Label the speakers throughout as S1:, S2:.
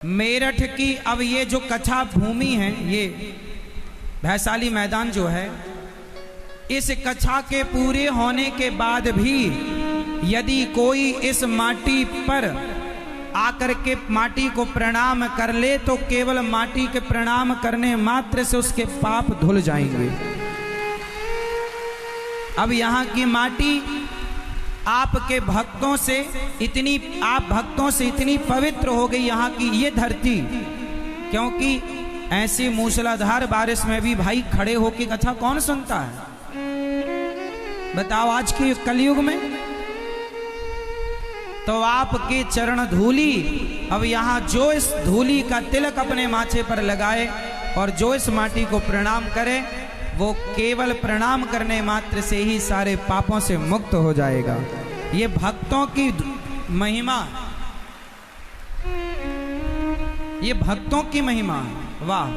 S1: मेरठ की अब ये जो कथा भूमि है, ये वैशाली मैदान जो है, इस कथा के पूरे होने के बाद भी यदि कोई इस माटी पर आकर के माटी को प्रणाम कर ले तो केवल माटी के प्रणाम करने मात्र से उसके पाप धुल जाएंगे। अब यहाँ की माटी आपके भक्तों से इतनी, आप भक्तों से इतनी पवित्र हो गई यहाँ की ये धरती, क्योंकि ऐसी मूसलाधार बारिश में भी भाई खड़े होकर कथा कौन सुनता है? बताओ आज के कलयुग में। तो आपके चरण धूली, अब यहाँ जो इस धूली का तिलक अपने माथे पर लगाए और जो इस माटी को प्रणाम करे, वो केवल प्रणाम करने मात्र से ही सारे पापों से मुक्त हो जाएगा। ये भक्तों की महिमा, ये भक्तों की महिमा, वाह!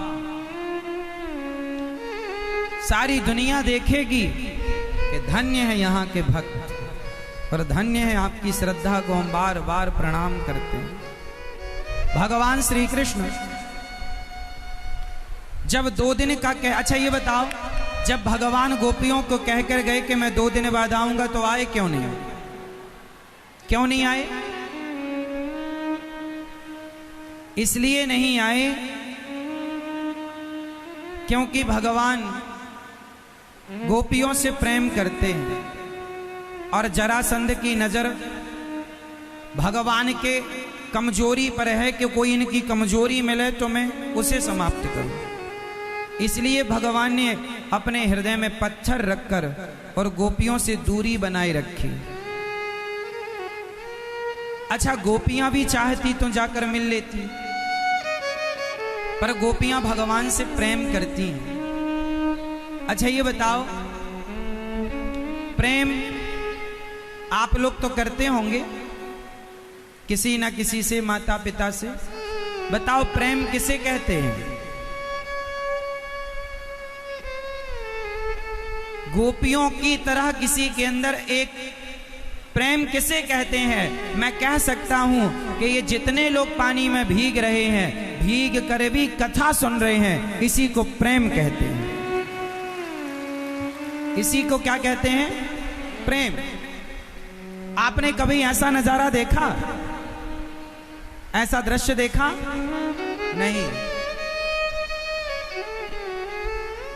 S1: सारी दुनिया देखेगी कि धन्य है यहाँ के भक्त, और धन्य है आपकी श्रद्धा को हम बार बार प्रणाम करते हैं। भगवान श्री कृष्ण जब 2 दिन का अच्छा ये बताओ, जब भगवान गोपियों को कहकर गए कि मैं 2 दिन बाद आऊंगा, तो आए क्यों नहीं? क्यों नहीं आए? इसलिए नहीं आए क्योंकि भगवान गोपियों से प्रेम करते हैं और जरासंध की नजर भगवान के कमजोरी पर है कि कोई इनकी कमजोरी मिले तो मैं उसे समाप्त करूं। इसलिए भगवान ने अपने हृदय में पत्थर रखकर और गोपियों से दूरी बनाए रखी। अच्छा, गोपियां भी चाहती तो जाकर मिल लेती, पर गोपियां भगवान से प्रेम करती हैं। अच्छा ये बताओ, प्रेम आप लोग तो करते होंगे किसी ना किसी से, माता पिता से। बताओ प्रेम किसे कहते हैं? गोपियों की तरह किसी के अंदर एक प्रेम किसे कहते हैं? मैं कह सकता हूं कि ये जितने लोग पानी में भीग रहे हैं, भीग कर भी कथा सुन रहे हैं, इसी को प्रेम कहते हैं। इसी को क्या कहते हैं? प्रेम। आपने कभी ऐसा नजारा देखा, ऐसा दृश्य देखा? नहीं।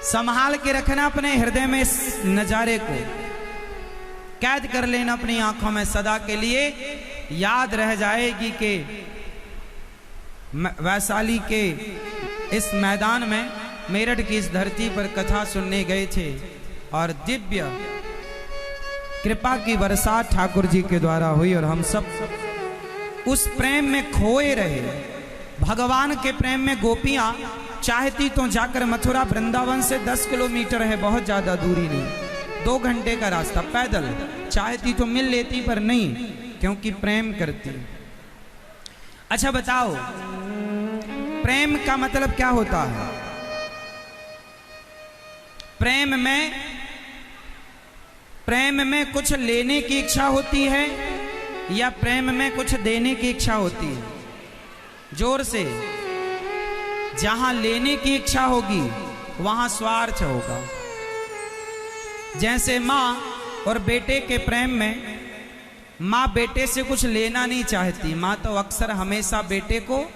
S1: संभाल के रखना अपने हृदय में इस नजारे को, कैद कर लेना अपनी आंखों में, सदा के लिए याद रह जाएगी कि वैशाली के इस मैदान में, मेरठ की इस धरती पर कथा सुनने गए थे और दिव्य कृपा की बरसात ठाकुर जी के द्वारा हुई और हम सब उस प्रेम में खोए रहे। भगवान के प्रेम में गोपियां चाहती तो जाकर मथुरा वृंदावन से 10 किलोमीटर है, बहुत ज्यादा दूरी नहीं, 2 घंटे का रास्ता पैदल, चाहती तो मिल लेती, पर नहीं, क्योंकि प्रेम करती। अच्छा बताओ, प्रेम का मतलब क्या होता है? प्रेम में कुछ लेने की इच्छा होती है या प्रेम में कुछ देने की इच्छा होती है? जोर से। जहां लेने की इच्छा होगी वहां स्वार्थ होगा। जैसे माँ और बेटे के प्रेम में माँ बेटे से कुछ लेना नहीं चाहती, माँ तो अक्सर हमेशा बेटे को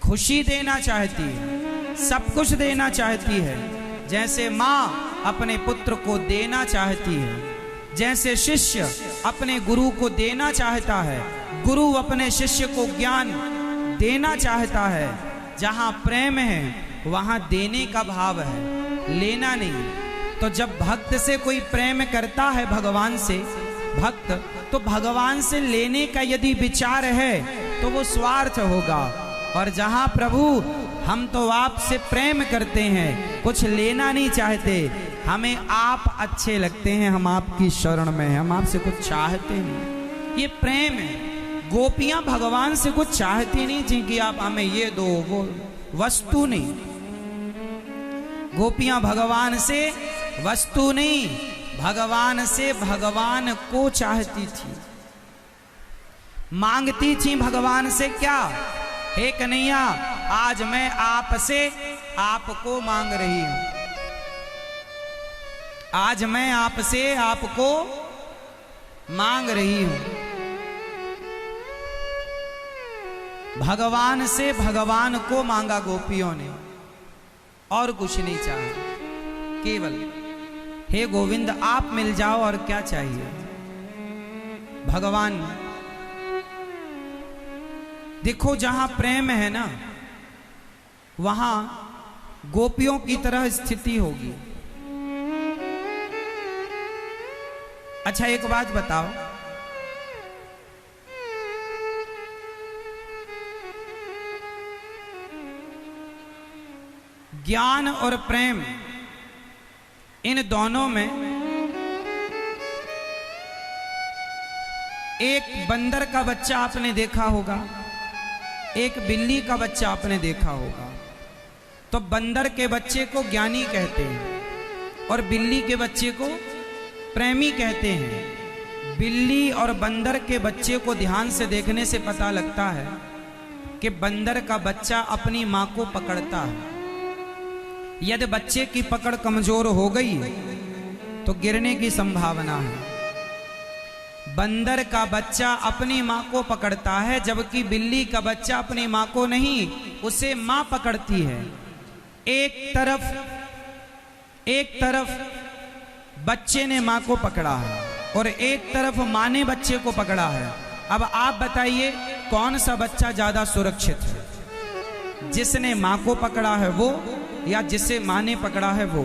S1: खुशी देना चाहती है, सब कुछ देना चाहती है। जैसे माँ अपने पुत्र को देना चाहती है, जैसे शिष्य अपने गुरु को देना चाहता है, गुरु अपने शिष्य को ज्ञान देना चाहता है। जहां प्रेम है वहां देने का भाव है, लेना नहीं। तो जब भक्त से कोई प्रेम करता है, भगवान से भक्त, तो भगवान से लेने का यदि विचार है तो वो स्वार्थ होगा। और जहां प्रभु हम तो आपसे प्रेम करते हैं, कुछ लेना नहीं चाहते, हमें आप अच्छे लगते हैं, हम आपकी शरण में हैं, हम आपसे कुछ चाहते नहीं, ये प्रेम है। गोपियां भगवान से कुछ चाहती नहीं थी कि आप हमें ये दो, वो वस्तु नहीं। गोपियां भगवान से वस्तु नहीं, भगवान से भगवान को चाहती थी, मांगती थी भगवान से क्या? हे कन्हैया, आज मैं आपसे आपको मांग रही हूं। आज मैं आपसे आपको मांग रही हूं। भगवान से भगवान को मांगा गोपियों ने, और कुछ नहीं चाहा, केवल हे गोविंद आप मिल जाओ, और क्या चाहिए। भगवान देखो, जहां प्रेम है ना, वहां गोपियों की तरह स्थिति होगी। अच्छा एक बात बताओ, ज्ञान और प्रेम, इन दोनों में एक बंदर का बच्चा आपने देखा होगा, एक बिल्ली का बच्चा आपने देखा होगा। तो बंदर के बच्चे को ज्ञानी कहते हैं और बिल्ली के बच्चे को प्रेमी कहते हैं। बिल्ली और बंदर के बच्चे को ध्यान से देखने से पता लगता है कि बंदर का बच्चा अपनी मां को पकड़ता है। यदि बच्चे की पकड़ कमजोर हो गई तो गिरने की संभावना है। बंदर का बच्चा अपनी मां को पकड़ता है, जबकि बिल्ली का बच्चा अपनी मां को नहीं, उसे मां पकड़ती है। एक तरफ बच्चे ने मां को पकड़ा है और एक तरफ मां ने बच्चे को पकड़ा है। अब आप बताइए कौन सा बच्चा ज्यादा सुरक्षित है, जिसने मां को पकड़ा है वो, या जिसे मां ने पकड़ा है वो?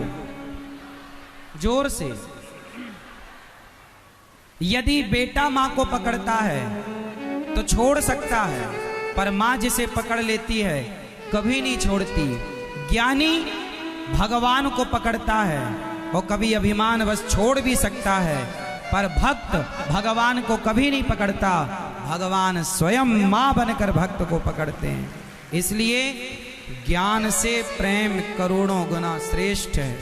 S1: जोर से। यदि बेटा मां को पकड़ता है तो छोड़ सकता है, पर मां जिसे पकड़ लेती है कभी नहीं छोड़ती। ज्ञानी भगवान को पकड़ता है और कभी अभिमान बस छोड़ भी सकता है, पर भक्त भगवान को कभी नहीं पकड़ता। भगवान स्वयं मां बनकर भक्त को पकड़ते हैं। इसलिए ज्ञान से प्रेम करोड़ों गुना श्रेष्ठ है।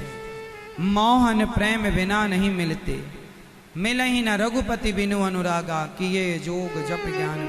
S1: मोहन प्रेम बिना नहीं मिलते, मिले ही न रघुपति बिनु अनुरागा, किए जोग जप ज्ञान